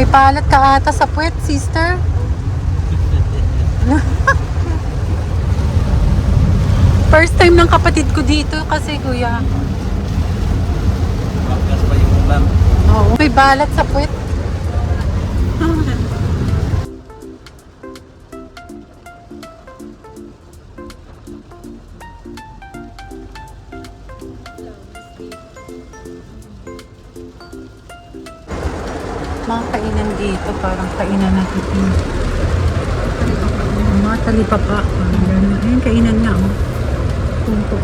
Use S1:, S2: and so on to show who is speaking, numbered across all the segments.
S1: balat ka ata sa puwet, sister. First time ng kapatid ko dito kasi kuya.
S2: Bagas pa yung ulam.
S1: Oo, may balat sa puwet. Mga kainan dito, parang kainan natin. Mga talipapa. Ayun, kainan nga. Oh. Pinto.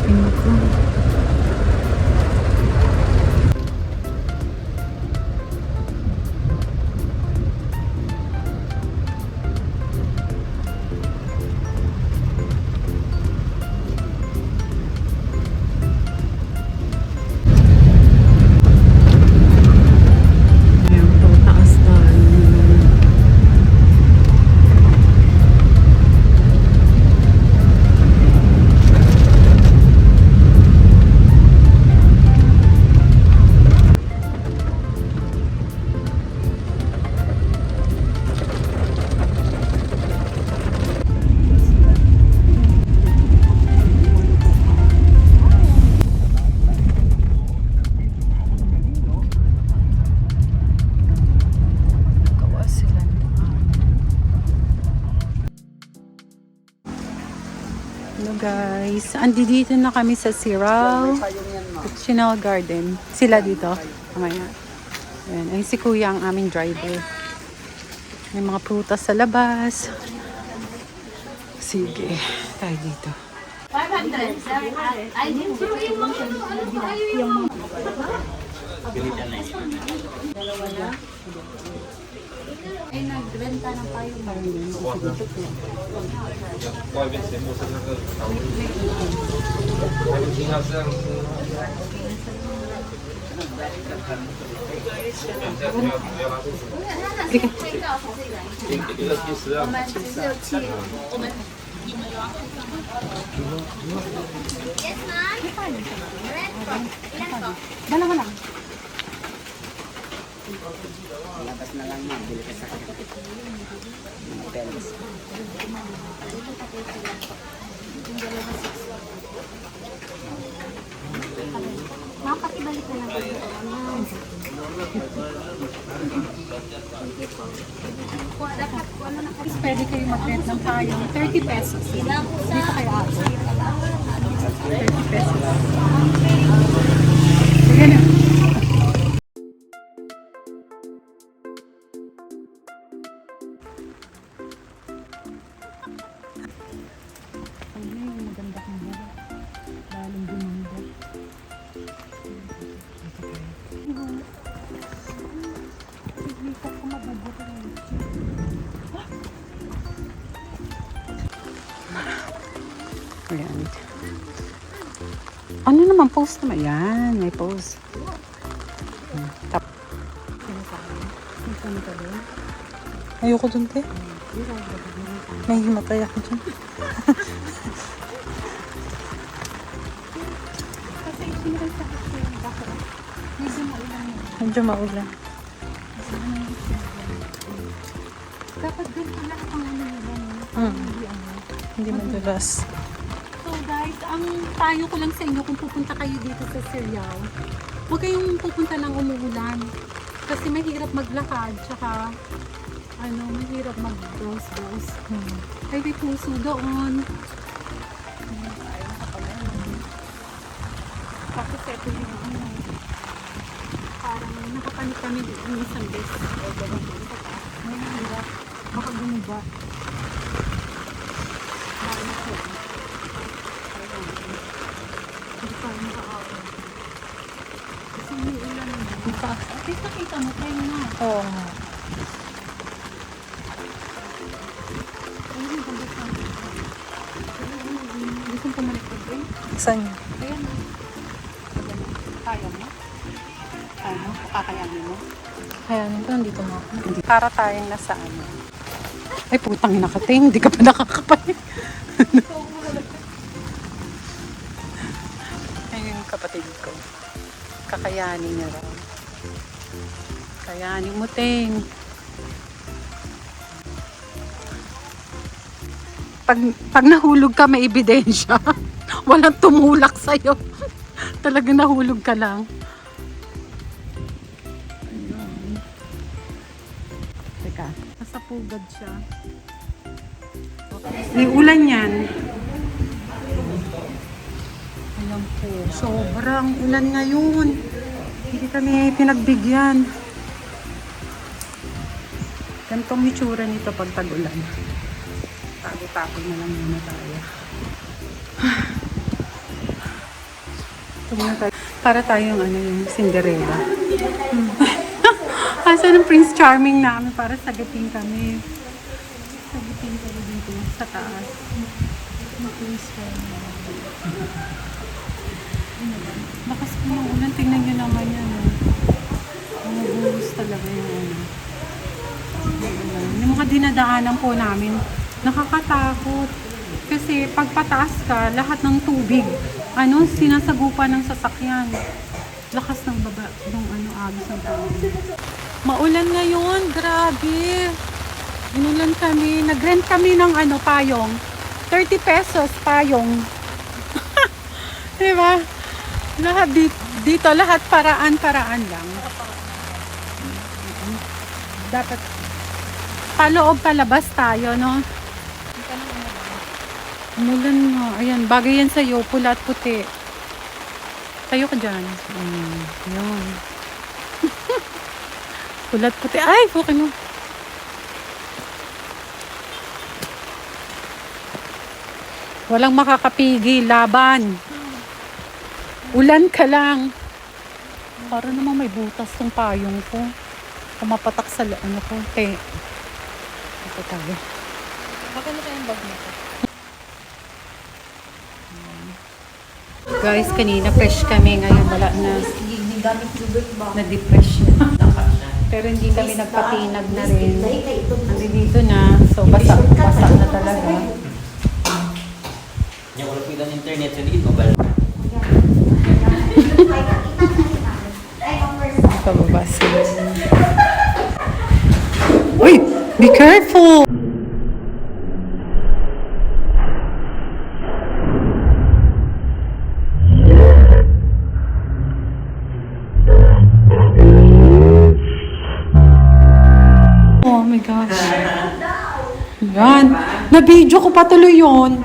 S1: Ayan, taas tayo. Gawa sila ng Hello guys, andito na kami sa Sirao Botanical Garden. Sila dito. Mamaya. Ayan, ayun si Kuya ang aming driver. May mga prutas sa labas. Sige, tayo dito.
S3: 500. Ay, ay nagbenta ng payo.
S1: Dalawa lang.
S4: Labas na lang yan, bili ka sa mga peles.
S3: Makakibalik na lang dito.
S1: Pwede kayo mag-rent ng payong 30 pesos. Dito kayo ako. 30 pesos. Sige na. Ano yung maganda kong buhay? Lalong gumanda. Dito ko mabubuti ng ayan. Ano naman post naman? Yan, may post. Tap. Ayoko dun, te. May himatay ako dun. Medyo maulan.
S3: Dapat doon pala ang ano nila.
S1: Hindi madulas.
S3: So guys, ang payo ko lang sa inyo kung pupunta kayo dito sa Siriao, huwag kayong pupunta ng umuulan. Kasi mahirap maglakad, tsaka ano, mahirap mag-browse. Ay, may puso doon. Tapos ito yung ano, parang nakapanik kami yung isang beses. Mahirap, baka gumiba. Hindi pa rin nakaawa. Kasi may ulan na. At least nakita mo tayo na.
S1: Oo.
S3: Ayun, ang ganda sa hindi kong pumalik ko rin.
S1: Saan?
S3: Ayan na. Kaya mo? Kaya mo? Kakayanin mo?
S1: Ayan, nandito mo ako. Para tayong nasa ano. Ay, putang ina ka, te. Hindi ka pa nakakapalit. Ayun yung kapatid ko. Kakayanin niya raw. Kayanin mo, Ting. pag nahulog ka, may ebidensya. Walang tumulak sa'yo. Talaga nahulog ka lang. Ayun. Teka, nasa pugad siya. May ulan yan. Alam po, sobrang ulan ngayon. Hindi kami pinagbigyan. Ganitong itsura nito pag tag-ulan. Tago-tago na lang muna tayo. Ito muna tayo. Para tayong yung Cinderella. Asa ng Prince Charming namin para sagapin kami. Sagapin kami dito sa taas. Prince Charming. Lakas po ng ulan. Tingnan nyo naman yan. Umubuhos talaga yung yung mga dinadaanan po namin, nakakatakot. Kasi pag pataas ka, lahat ng tubig, sinasagupa ng sasakyan. Lakas ng baba, agos ng tubig. Maulan ngayon, grabe. Inulan kami, nag-rent kami ng payong. 30 pesos payong. Diba? Lahat dito, lahat paraan lang. Dapat paloob palabas tayo, no? Umulan nga. Ayan, bagay yan sa'yo. Pula at puti. Tayo ka dyan. Yun. Pula at puti. Ay, okay mo. Walang makakapigil. Laban. Ulan ka lang. Para naman may butas tong payong ko. Kumapatak sa ko. Ito tayo.
S3: Baka na tayong bag nito.
S1: Guys, kanina fresh kami. Ngayon wala na. Na-depress na. Pero hindi kami nagpatinag na rin. Nandito na. So, basa na talaga.
S4: Yung ulo ng internet, so hindi mobile.
S1: Pababas. Uy! Be careful! Oh my gosh. Yan. Na-video ko pa tuloy yun.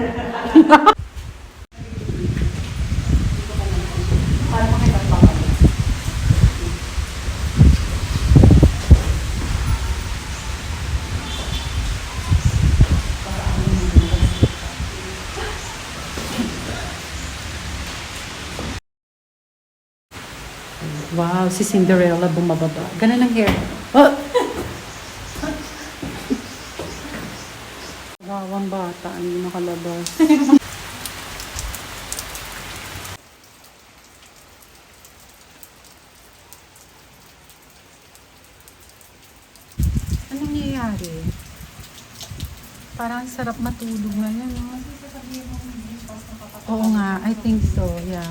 S1: Wow, si Cinderella bumababa. Ganun ang hair. Oh! Wawang bata, hindi nakalabas. Anong nangyayari? Parang sarap matulog na yan. No? Oo nga, I think so, yeah.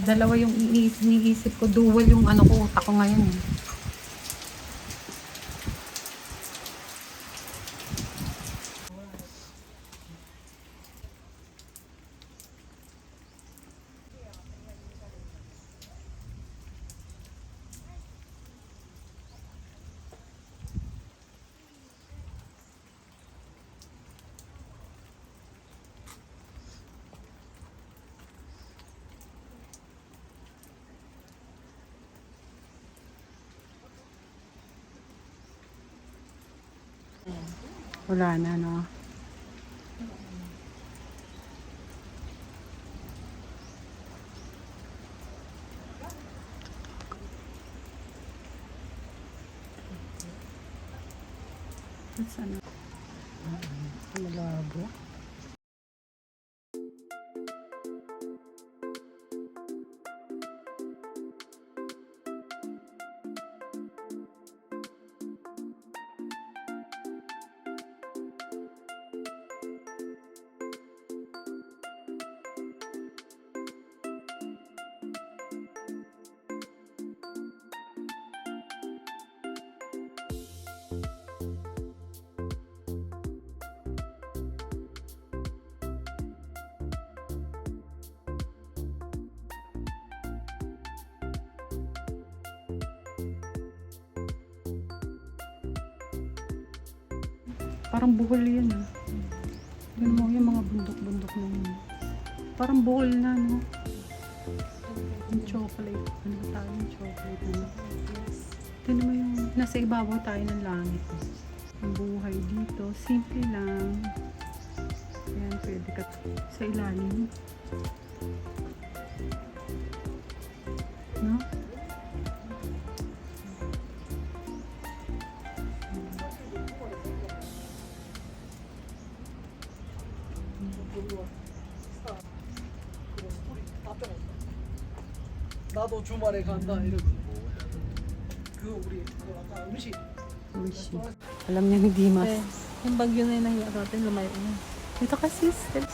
S1: Dalawa yung iniisip ko. Dual yung utak ko ngayon. Wala na, no? Saan na? Malabo. Parang buhol yan ah. Yun mo yung mga bundok-bundok na yun. Parang buhol na, no? Yung chocolate. Ano ba tayo yung chocolate? Ano? Ito naman yung nasa ibabaw tayo ng langit. Ang buhay dito, simple lang. Ayan, pwede ka sa ilalim. No?
S2: 나도 주말에 간다 이러고 그 우리 그 아까 음식
S1: Wish. Alam niya ni Dimas.
S3: Yung bagyo na yung nahiya natin, lumayo na.
S1: Dito kasi, sis.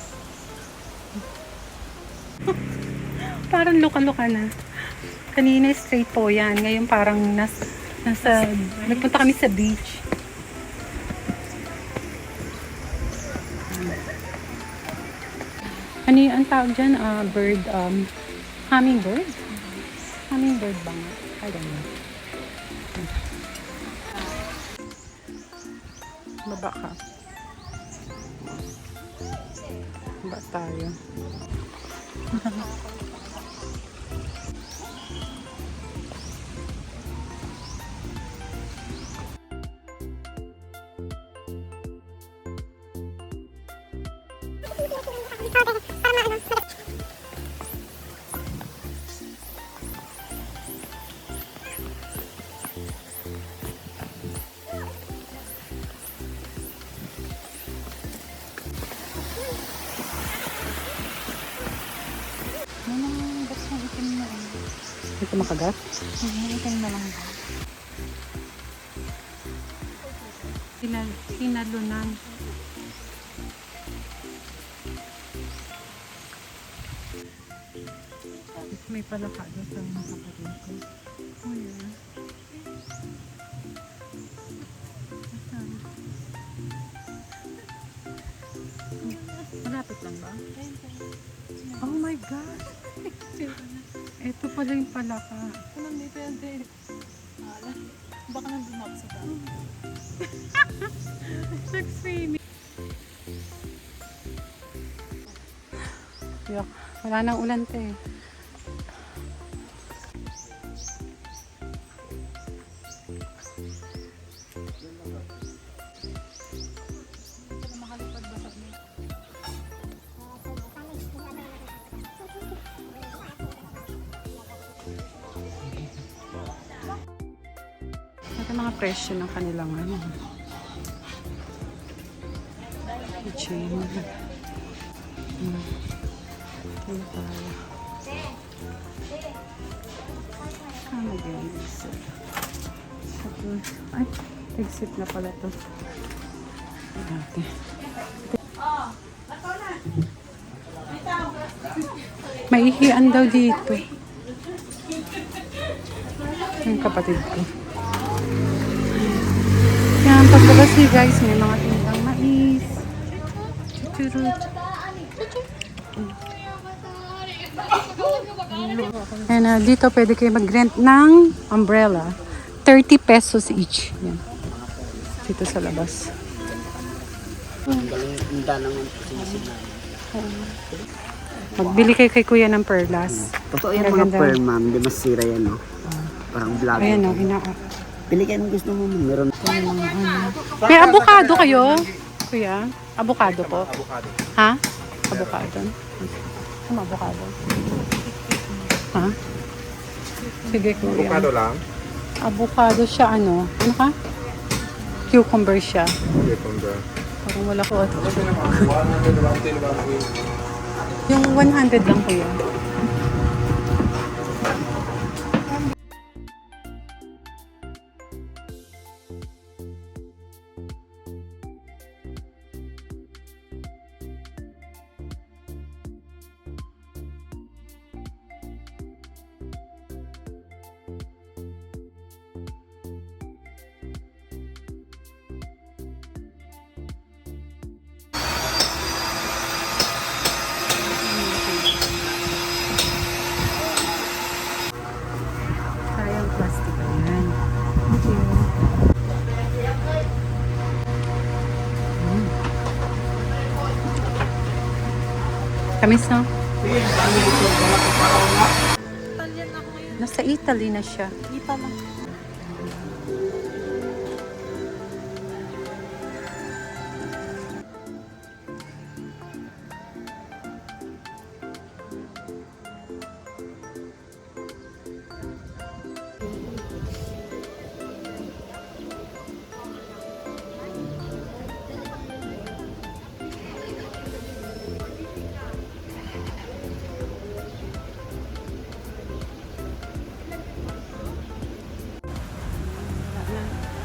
S1: Parang luka-luka na. Kanina straight po yan. Ngayon parang nagpunta kami sa beach. Ano yung ang tawag dyan? Bird, hummingbird? Hummingbird ba nga? I don't know. Baba ka. Baba tayo. Ito makagat?
S3: Itim na lang.
S1: Sinalunan. May palaka doon sa mga kapatid ko. Oh yeah. Asan? Malapit lang ba? Oh my God! Ito pala yung palaka.
S3: Anong dito yan, te? Baka nang bumap sa tao.
S1: Nag-swimming. Yuck. Wala nang ulan, te. Ito mga presyo ng kanilang ano. Chain. Ano tayo? Mag-exit. Ay, exit na pala to. Okay. Maihian daw dito. Yung kapatid ko. Yan, paglabas niyo guys, may mga tindang mais. Churut. And dito pwede kayo mag-rent ng umbrella. 30 pesos each. Yan. Dito sa labas.
S4: Ang galing ang dalang ang sinasinay.
S1: Magbili kayo kay kuya ng perlas.
S4: Totoo yung mga
S1: Maganda.
S4: pearl, ma'am. Di masira yan, no? Parang vlog.
S1: Ayan o,
S4: Pili kayo ng gusto mo, ma'am. Meron.
S1: May avocado kayo? Kuya? Avocado po? Avocado. Ha? Avocado? Ano avocado? Ha? Sige kuya.
S5: Avocado lang.
S1: Avocado siya ano? Ano ka? Cucumber siya.
S5: Cucumber.
S1: Parang wala ko.
S5: 100 lang din ba?
S1: Yung 100 lang kuya. Kamis, no?
S2: Sige, paano ito? Wala ko para nga.
S3: Italian ako ngayon.
S1: Nasa Italy na siya.
S3: Kita lang.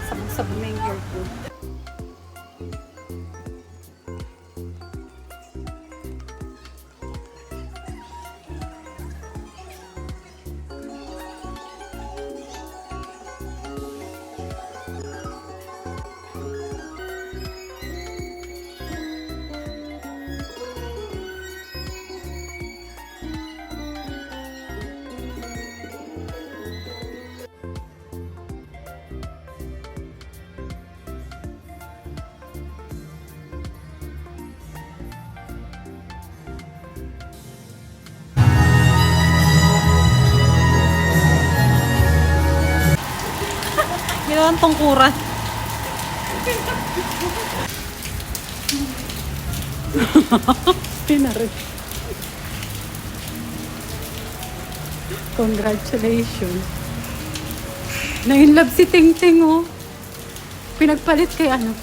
S1: Sabog-sabog na yung hair ko.
S3: Ginawang tungkuran.
S1: Pinarin. Congratulations. Na-inlove si Ting Ting, oh. Pinagpalit kay ano.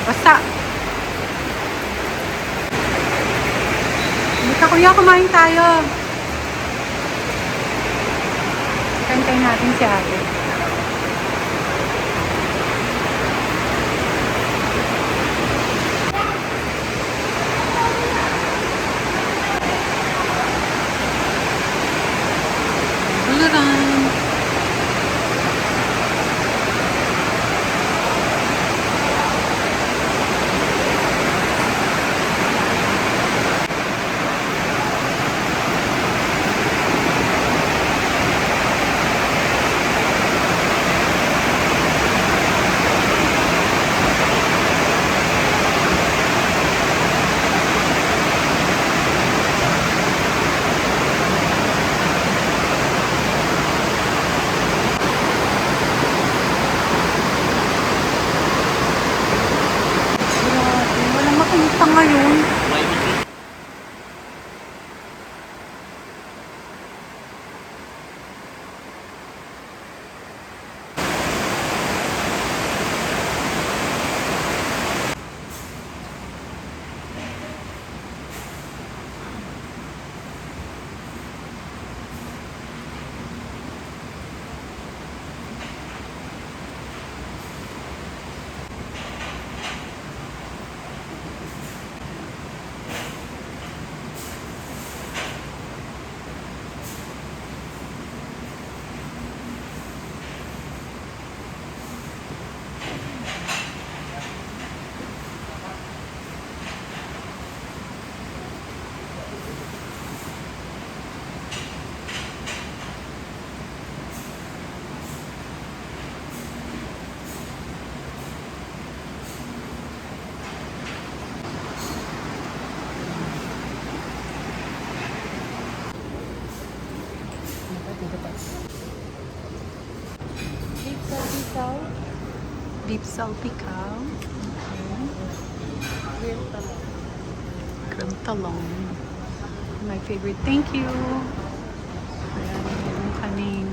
S1: Basta. Halika kuya, kumain tayo. Kantayin natin si ate. Bularan. Grabe, walang makita ngayon. Beef salpicao. Okay. Grilled talong. My favorite. Thank you. Ayan, meron kaming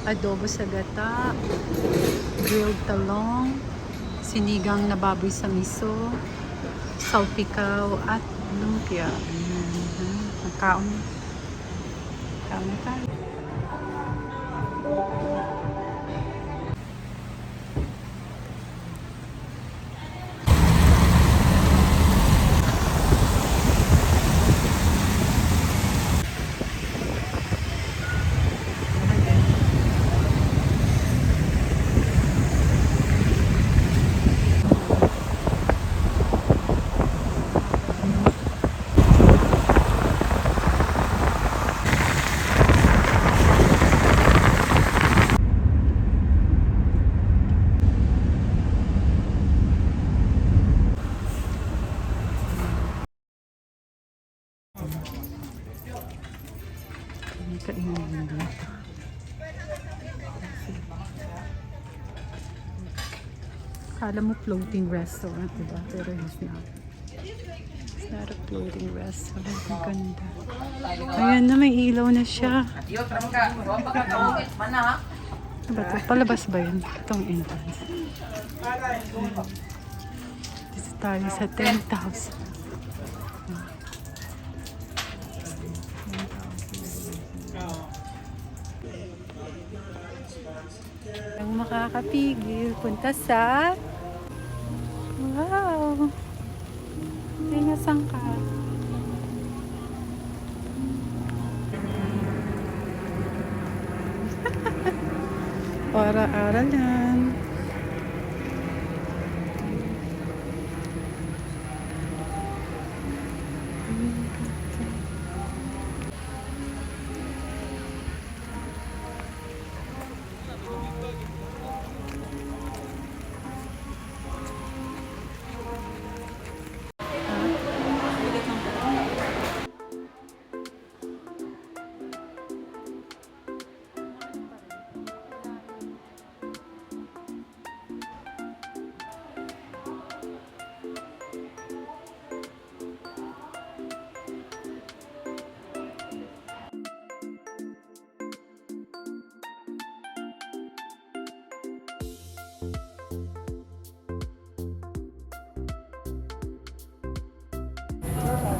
S1: adobo sa gata, grilled talong, sinigang na baboy sa miso, salpikaw at lumpia. Magkaon. Kaon na tayo. Kainan dito. Kala mo floating restaurant, diba? Pero it's not. It's not a floating restaurant. Ang ganda. Ayan na, may ilaw na siya. Ano ba ito? Palabas ba yun? Itong entrance. Dito tayo sa 10,000. Ang makakapigil punta sa wow, ay nasaan ka? Para aralan.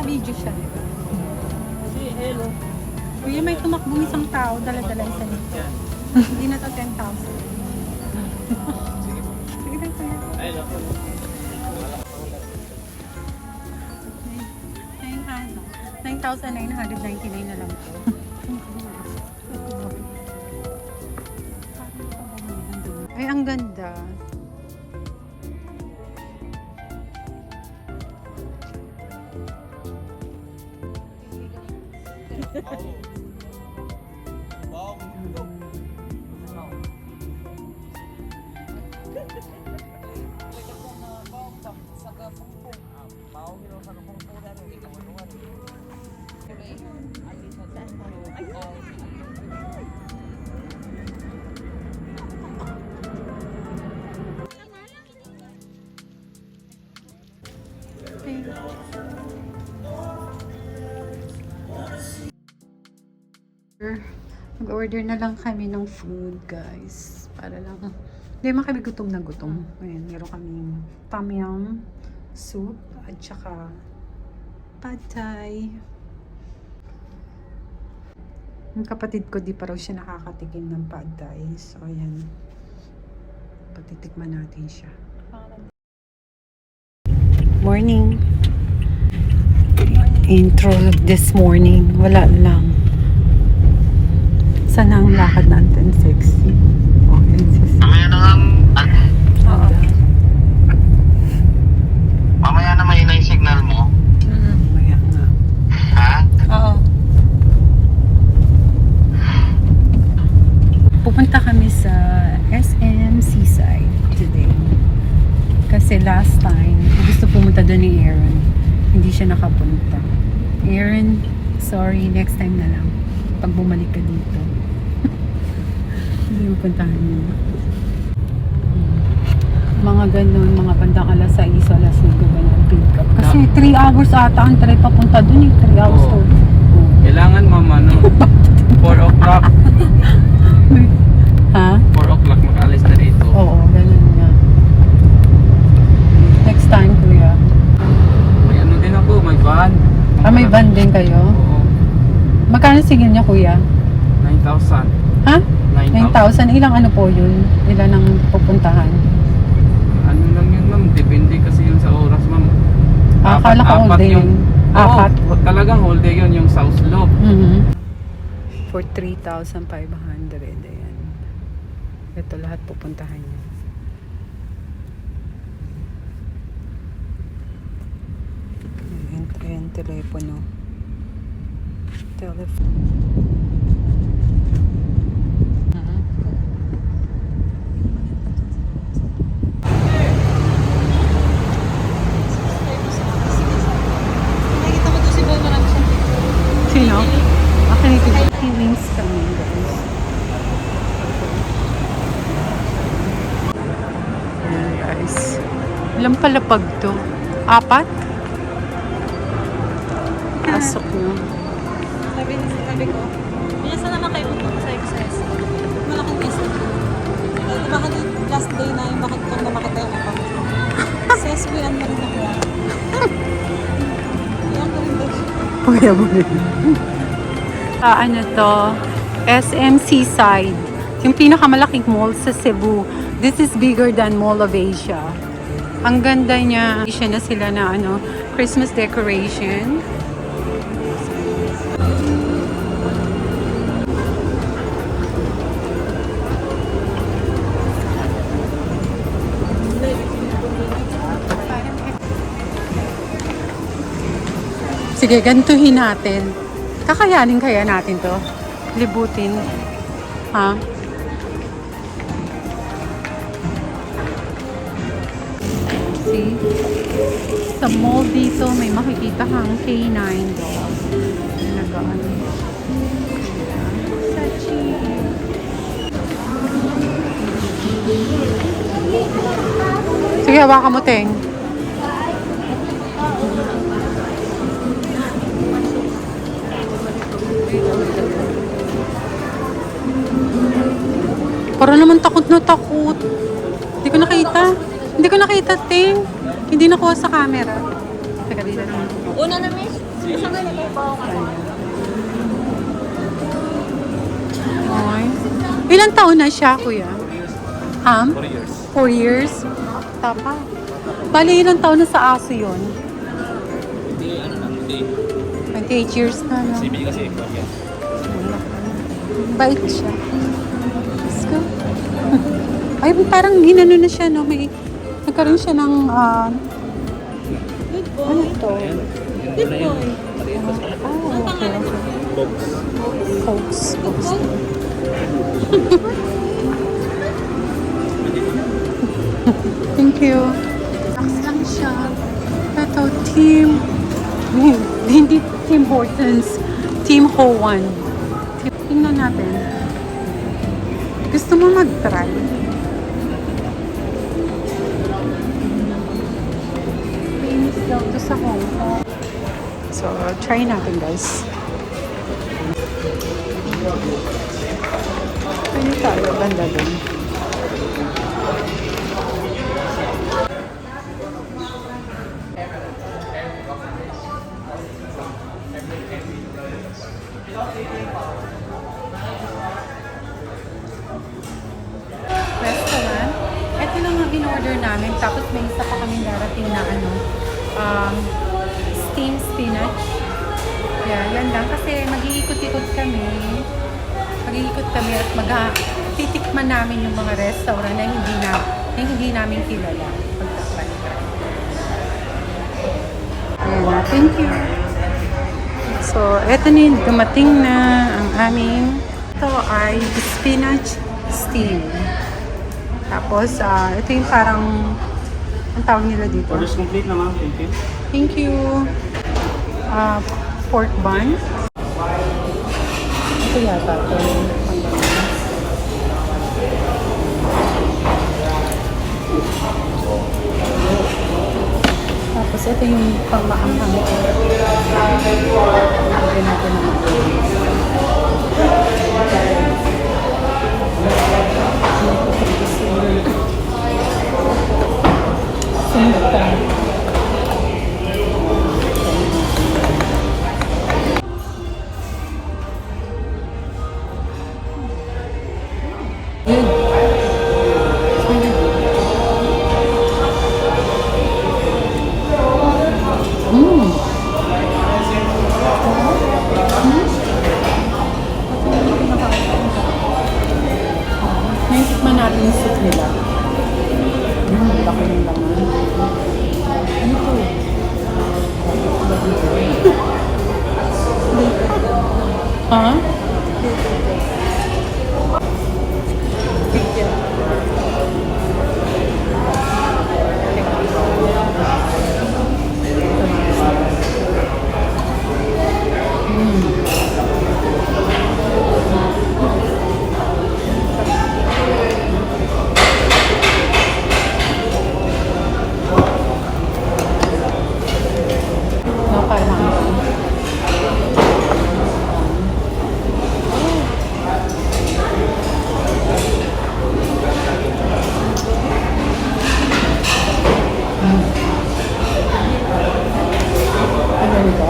S1: Video siya. Kuya, may tumakbong isang tao, dala-dala isa nito. Hindi na to 10,000. Sige lang, kuya. 9,999 na lang to. Ay, ang ganda. Mag-order na lang kami ng food, guys. Para lang. Hindi man kami gutom na gutom. Ayan, meron kaming tom yum soup at saka pad thai. Yung kapatid ko, di pa raw siya nakakatikim ng pad thai. So, ayan. Patitikman natin siya. Morning. Intro this morning. Wala lang. Sana ang lakad natin sexy. Okay, sexy.
S6: Mamaya na nga. Mamaya na mahina yung signal mo.
S1: Maya nga.
S6: Ha?
S1: Oo. Pupunta kami sa SM Seaside today. Kasi last time, gusto pumunta doon ni Aaron. Hindi siya nakapunta. Aaron, sorry, next time na lang. Pag bumalik ka dito. Hindi mo puntahan mo. Mga ganun, mga bandang alas 6, alas 5 ba na pick up. Kasi 3 hours ata ang try papunta dun eh. 3 hours
S2: Oo.
S1: to.
S2: Kailangan mama, no? 4 o'clock.
S1: Ha?
S2: 4 o'clock makaalis na rito.
S1: Oo, ganun nga. Next time, kuya. Ah, may van din kayo?
S2: Oo.
S1: Magkano singil niya, kuya?
S2: 9,000.
S1: Ha?
S2: 9,000.
S1: 9,000. Ilang ano po yun? Ilan ang pupuntahan?
S2: Ano lang yun, ma'am? Depende kasi yun sa oras, ma'am.
S1: Akala ko all day. Apat.
S2: Oo, talagang whole day yun, yung South Loop.
S1: For 3,500. Ayan. Ito lahat pupuntahan niya. Ayan, telepono. Telephone.
S3: Nakikita ko doon si Boy, marami siyang
S1: Sino? Akin ito. Wings kami, guys. Ayan, guys. Ilang palapag to? 4? Pasok nyo.
S3: Sabi ko, minsan naman kayo pupunta sa XS. Malaking isa. Di ba last day na yung bakit kung namakita yung ako? Seswian mo rin ako. Yan ko rin doon.
S1: Kuya mo rin. Ano to? SM Seaside. Yung pinakamalaking mall sa Cebu. This is bigger than Mall of Asia. Ang ganda niya. Siya na sila na ano, Christmas decoration. Sige, gantuhin natin. Kakayanin kaya natin to? Libutin. Ha? See? Sa mall dito, may makikita kang K9 doll. Nag-ano. Sachi. Sige, hawakan mo, Teng. Para naman takot na takot. Hindi ko nakita. Hindi ko nakita, Ting. Hindi nakuha sa camera. Teka, dito naman.
S3: Una na, miss. Saan ka nagpapaw ka?
S1: Okay. Ilang taon na siya, kuya? 4
S5: years.
S1: 4 years? Tapa. Bali, ilang taon na sa aso yun?
S5: Hindi, ano na, hindi.
S1: 28 years na, no?
S5: CB kasi, yeah.
S1: Bait siya. Let's go. Ay, parang hinano na siya, no? May, nagkaroon siya ng,
S3: Good boy.
S1: ano to?
S3: Good boy.
S1: Oh, okay.
S5: Box.
S1: Folks. Thank you. Relax lang siya. Ito, hindi Tim Hortons. Team Ho1. Tingnan natin. Gusto mo mag-try? Famous daw to sa Hong Kong. So, try natin, guys. Pwede tayo, banda dun. Restaurant. Ito lang ang in-order namin. Tapos may isa pa kaming darating na ano, steamed spinach. Yeah, yan lang. Kasi mag-iikot-ikot kami. Mag-iikot kami at titikman namin yung mga restaurant na hindi namin kilala. Pagtatry. Ayan na. Thank you. So, eto na yung dumating na ang aming ito ay spinach steam. Tapos, ito yung parang ang tawag nila dito.
S2: Orders complete na, ma'am. Thank you.
S1: Thank you. Pork bun. Ito yata ito. Tapos ito yung pangmaanghang. Lagyan natin naman. Sinta. Ha? Napalang. Ano ito?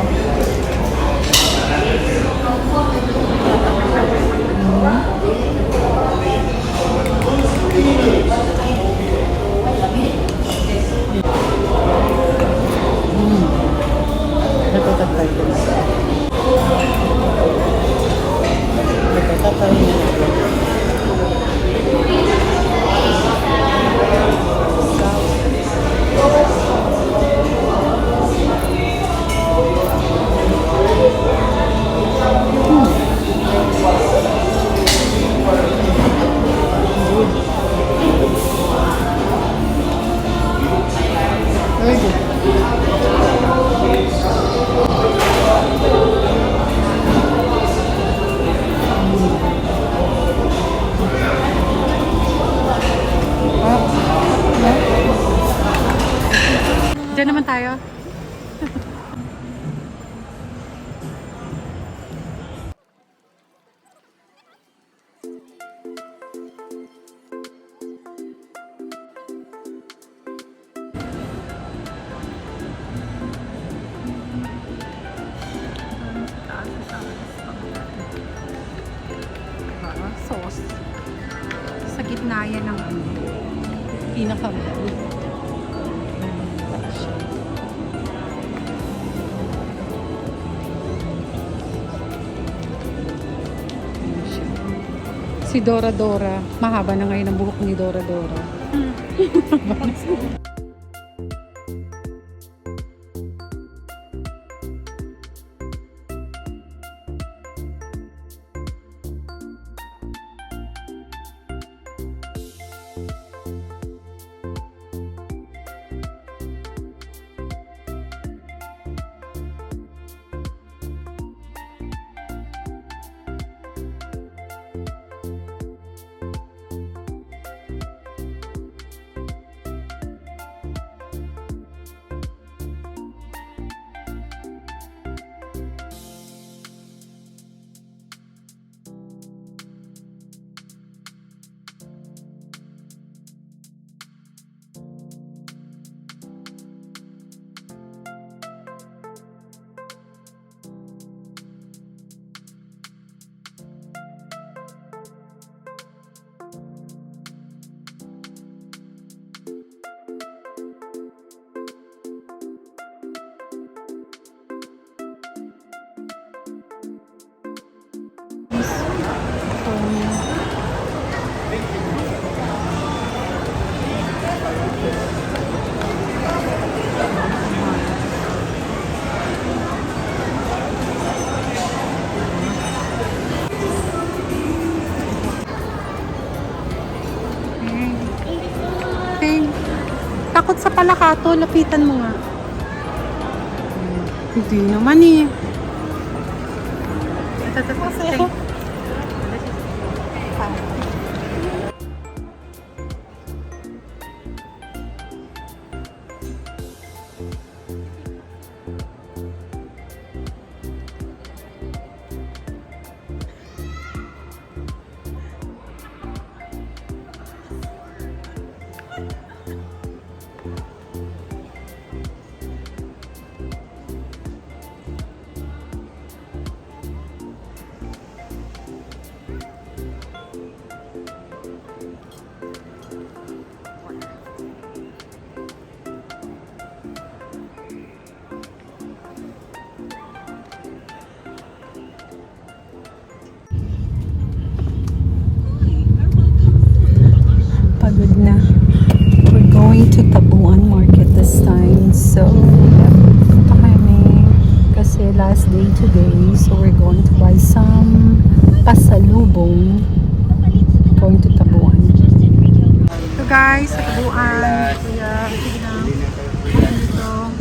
S1: Ito tatay ko. Ito tatay ko. Very good. Diyan naman tayo. Sauce. Sa gitna yan ng pinaka-bowl. Si Dora Dora. Mahaba na ngayon ang buhok ni Dora Dora. Okay. Takot sa palakato, lapitan mo nga. Hindi naman eh. Ito. pasalubong going to Tabuan. So guys, sa Tabuan, kuya, tignan, dito,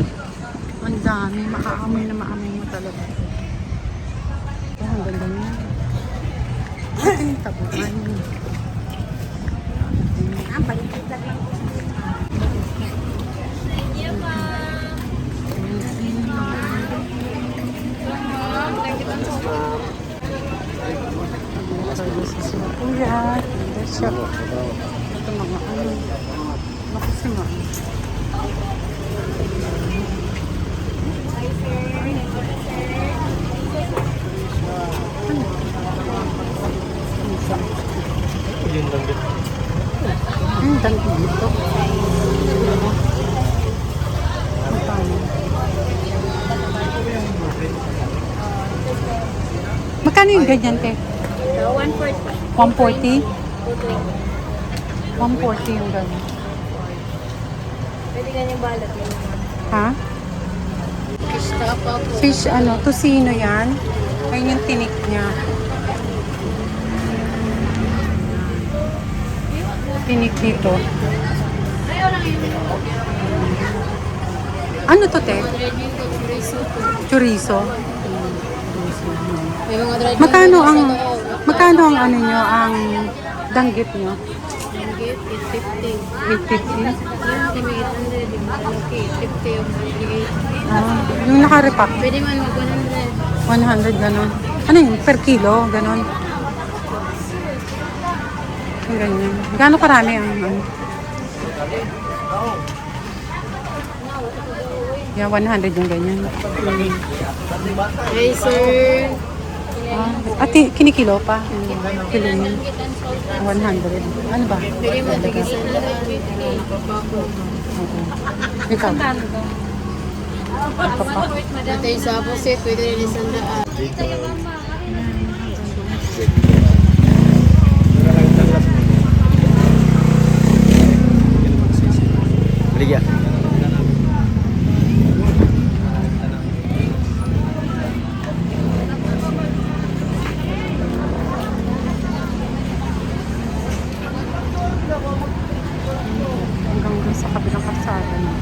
S1: ang dami, makaamoy na maamoy mo talaga. Oh, ang ganda niya. Ito yung Tabuan. Services na kuya. There's shop. Ito mga ano. Bakit nga. Ang dami dito. Magkano? Magkano yung ganyan, te? 140? 140 yung ganyan.
S3: Pwede ganyan balat yun.
S1: Ha? Fish ano? Tocino yan? Ayun yung tinik niya. Tinik dito. Ano to, te? Chorizo. Magkano ang ano nyo, ang danggit nyo? 850. Ah, yung naka-repack.
S3: Pwede man mag 100.
S1: 100 ganon. Ano yun? Per kilo? Ganon. Yung ganyan. Gano'ng karami ang ano? Yeah, 100 yung ganyan.
S3: Hey, sir.
S1: At kinikilo pa. Kilo niya. 100. Ano ba?
S3: Pwede mo tigisan na papako.
S1: Oo. Ikaw? Papa.
S3: Matay sa pusit, pwede rin isang daan.
S5: Balik ya.
S1: Hanggang dun sa kabilang kalsada na.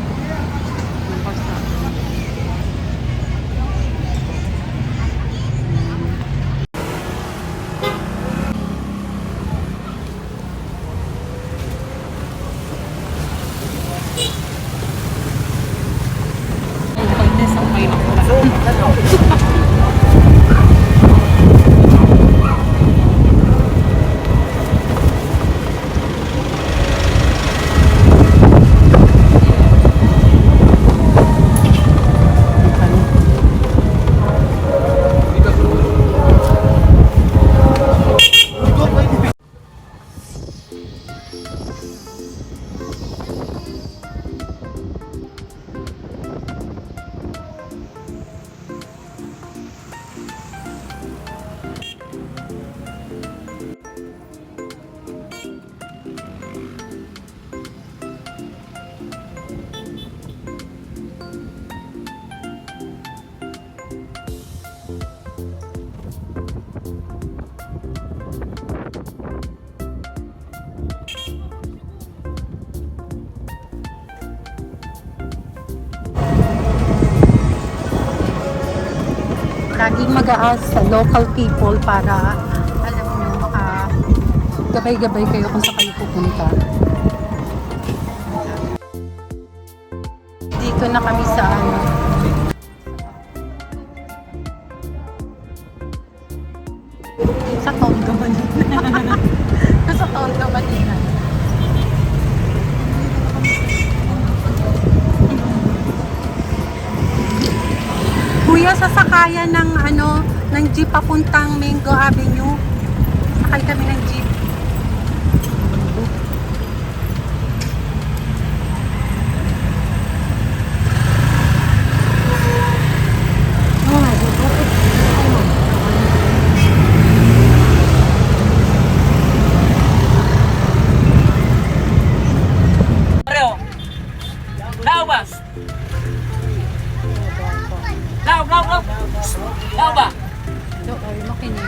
S1: Ang kalsada. Laging mag-aas sa local people para alam nyo, gabay-gabay kayo kung saan kayo pupunta. Dito na kami sa ano. Sa Tondo, Manila. Sa Tondo, Manila. Kuya, sasakayan ng ano, ng jeep papuntang Mango Avenue. Sakay kami ng jeep.
S2: Lao ba?
S1: So, ay, makinig.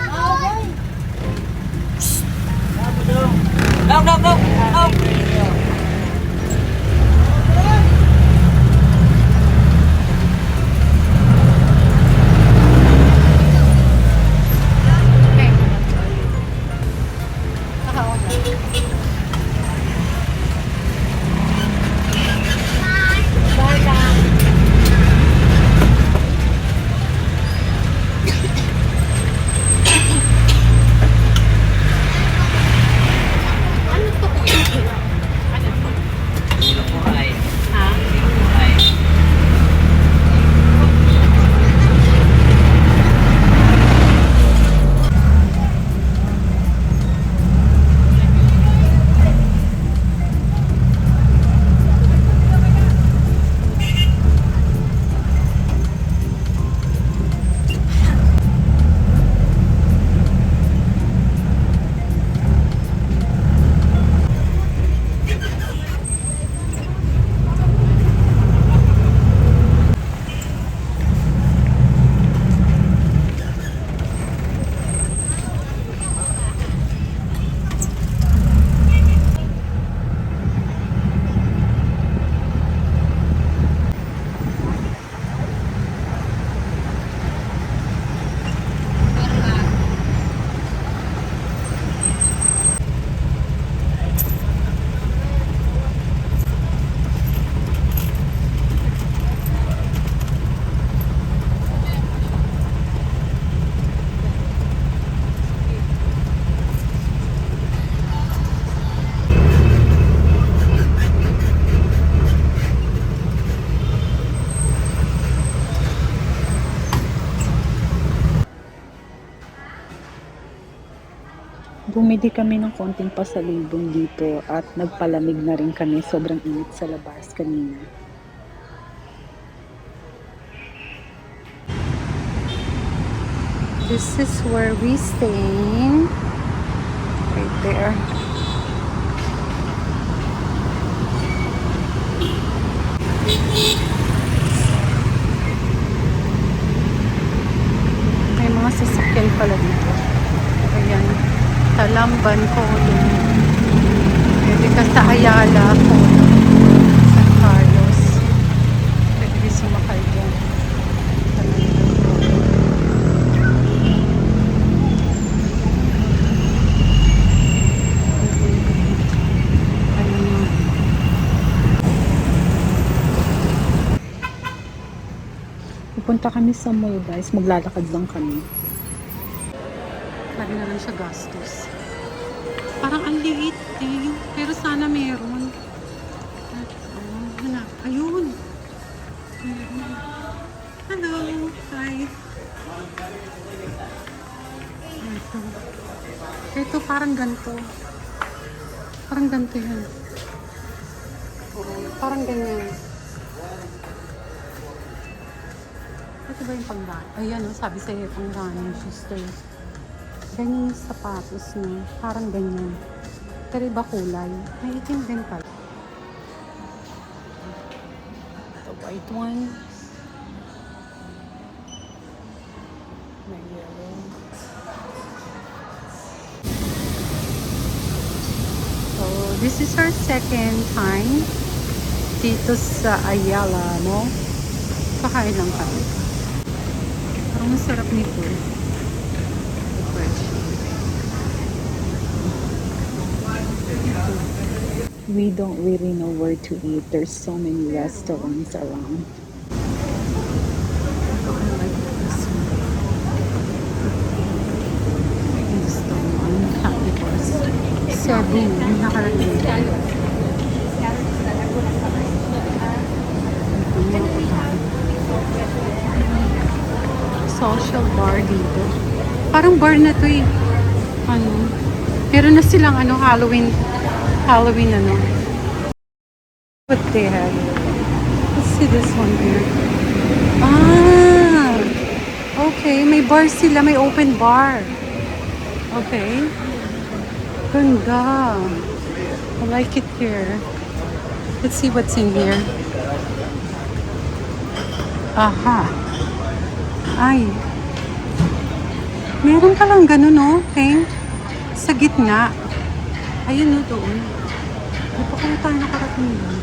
S1: Bumili kami ng konting pasalubong dito at nagpalamig na rin kami. Sobrang init sa labas kanina. This is where we staying. Right there. May mga sasakyan pala dito. Ayan. Talamban ko. Pwede ka sa Ayala ko. San Carlos. Pwede ka sumakay dyan. Ayun. Pupunta kami sa mall guys. Maglalakad lang kami. Lagi na lang siya gastos. Parang ang liit eh. Pero sana meron. Ayun. Hello. Hi. Ito. Ito parang ganito. Parang ganito yan. Parang ganyan. Ito ba yung panggaan? Ayan o, sabi sa'yo panggaan sister. Ganyan yung sapatos niya. Parang ganyan. Pero iba kulay. May itim din pala. The white one. May yellow. So, this is our second time dito sa Ayala, no? Pakain lang kami. Parang masarap nito. We don't really know where to eat. There's so many restaurants around. Gusto mo ang tapos Cebu, nakalagay. Social bar dito. Parang bar na to eh. Ano? Meron na silang Halloween ano. What they have. Let's see this one here. Ah! Okay, may bar sila. May open bar. Okay. Ganda. I like it here. Let's see what's in here. Aha. Ay. Meron palang ganun, no? Pink. Sa gitna. Ayun o, doon. Di pa kaya tayo nakarating doon.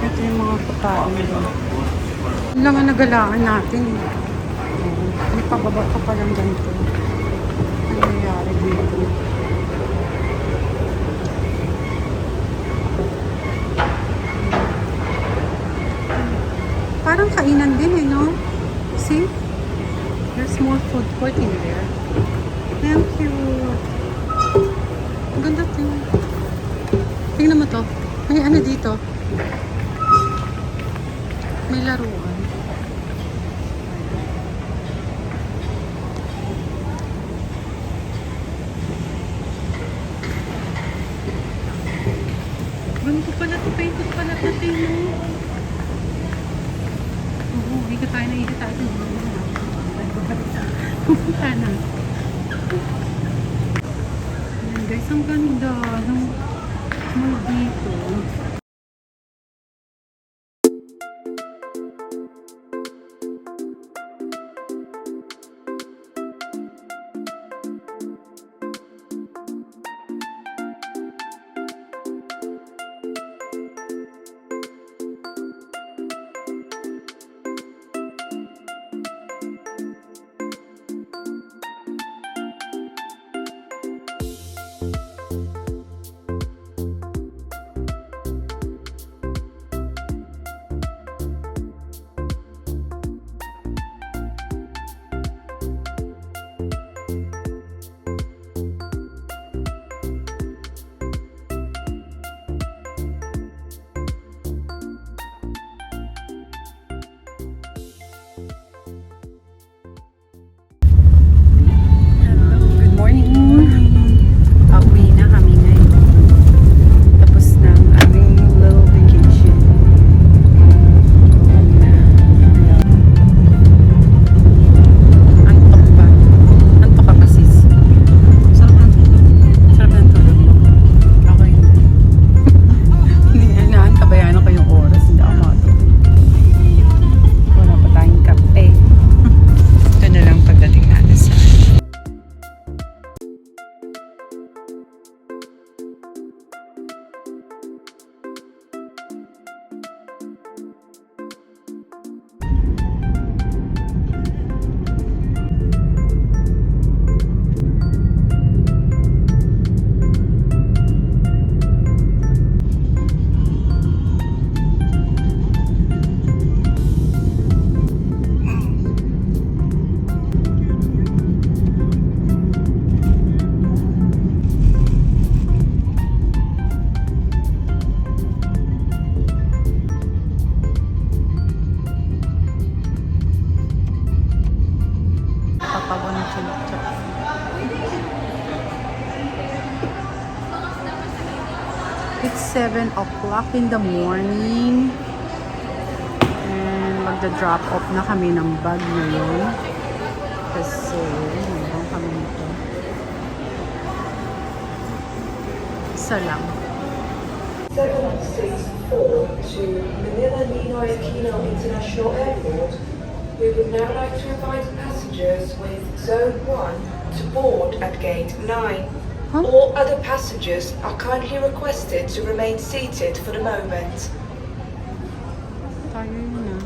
S1: Ito yung mga pagkain doon. Yun lang ang nagalaan natin. May pababa ka pa lang ganito. Ano nangyayari dito? Parang kainan din eh, no? See? There's more food court in there. Thank you. Ang ganda to. Tingnan mo to. May ano dito? May laruan. Ganito pala ito. Painted pala ito. Tingnan. Oo, ikot tayo na ikot tayo. Pupunta na. Ayan guys, ang ganda ng mall dito. Good morning. Pauwi na kami ngayon. Tapos na ang aming little vacation. Antok pa. Antok ka pa sis. Sarap ng tulog mo. Ako yun. Naantabayan ako yung oras. Hindi ako makatulog. Wala pa tayong kape. Ito na lang pagdating natin sa Papawon Chinok. It's 7 o'clock in the morning. And magda-drop off na kami ng bag ngayon. Kasi meron kami nito. Isa lang.
S7: 764 to Manila Ninoy Aquino International Airport. We would now like to invite passengers with Zone 1 to board at Gate 9.
S1: Huh?
S7: All other passengers are kindly requested to remain seated for the moment.
S1: Tayo yun na.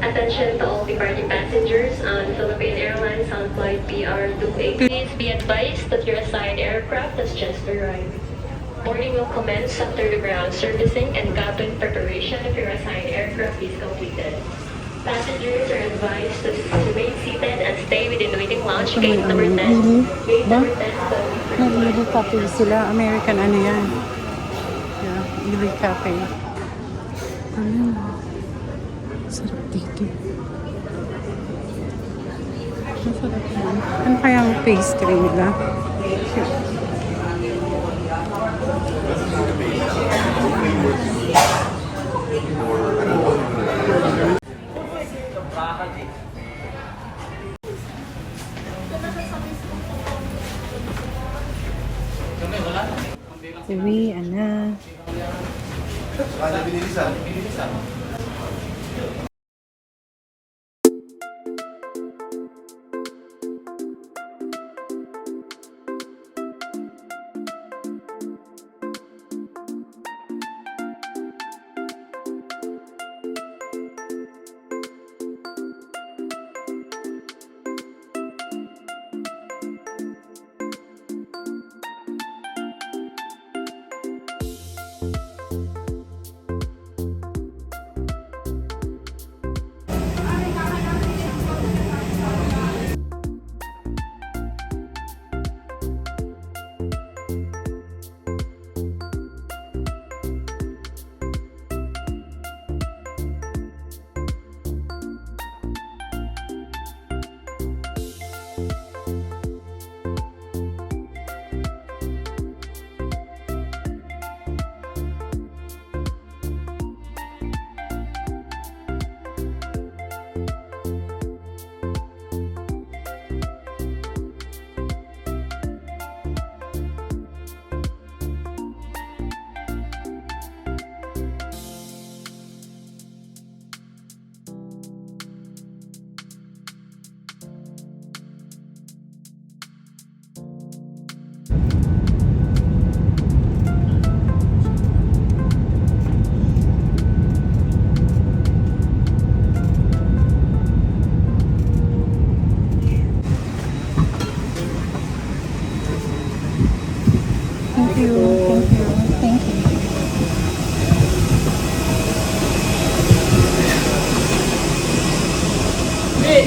S8: Attention to all departing passengers on Philippine Airlines on flight PR28. Please be advised that your assigned aircraft has just arrived. Boarding will commence after the ground servicing and cabin preparation of your assigned aircraft is completed. Passengers are advised to remain seated and stay within the waiting lounge gate number 10. Gate number 10 will be
S1: Nag-Ili Cafe sila. American ano yan. Yeah, Ili Cafe. Ano? Sarap dito. Masarap yan. Ano kayang pastry nila? Uwi, ana.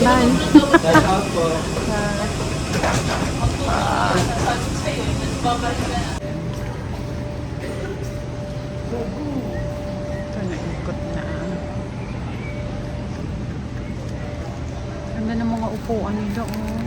S1: Bye.
S2: Shout out po.
S1: Ito, naikot na. Ganda ng mga upuan nila, oh.